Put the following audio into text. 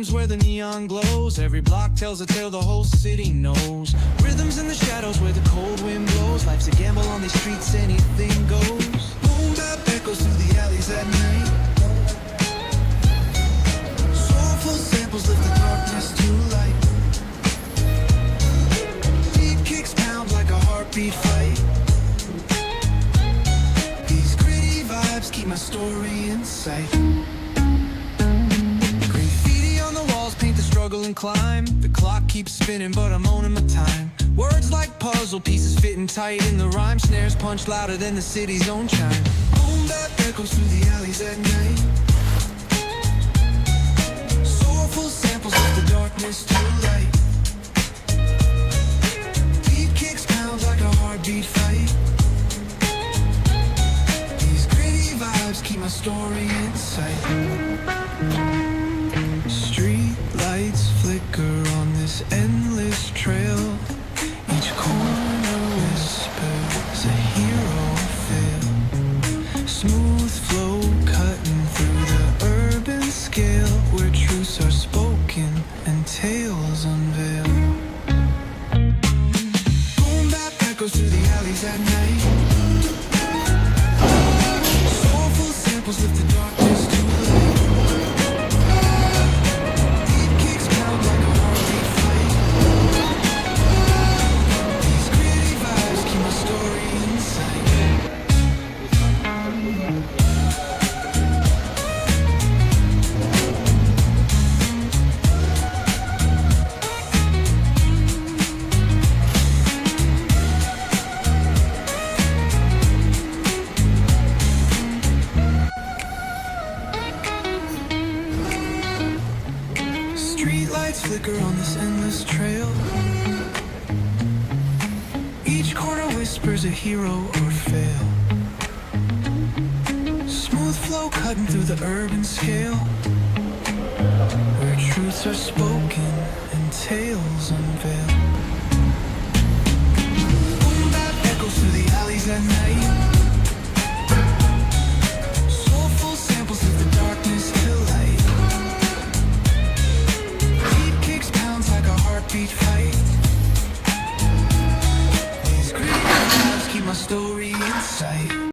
rhymes where the neon glows. Every block tells a tale the whole city knows. Rhythms in the shadows where the cold wind blows. Life's a gamble on these streets, anything goes. Boom bap echoes through the alleys at night. Soulful samples lift the darkness to light. Beat kicks pound like a heartbeat fight. These gritty vibes keep my story in sight. Struggle and climb. The clock keeps spinning, but I'm owning my time. Words like puzzle pieces fitting tight in the rhyme. Snares punch louder than the city's own chime. Boom bap echoes through the alleys at night. Soulful samples of the darkness to light. Beat kicks pounds like a heartbeat fight. These gritty vibes keep my story in sight. Street lights flicker on this endless trail. Each corner whispers a hero feel. Smooth flow cutting through the urban scale, where truths are spoken and tales unveil. Boom bap echoes through the alleys at night. Soulful samples lift the darkness to light. Flicker on this endless trail. Each corner whispers a hero or fail. Smooth flow cutting through the urban scale, where truths are spoken and tales unveil. Boom bap echoes through the alleys at night.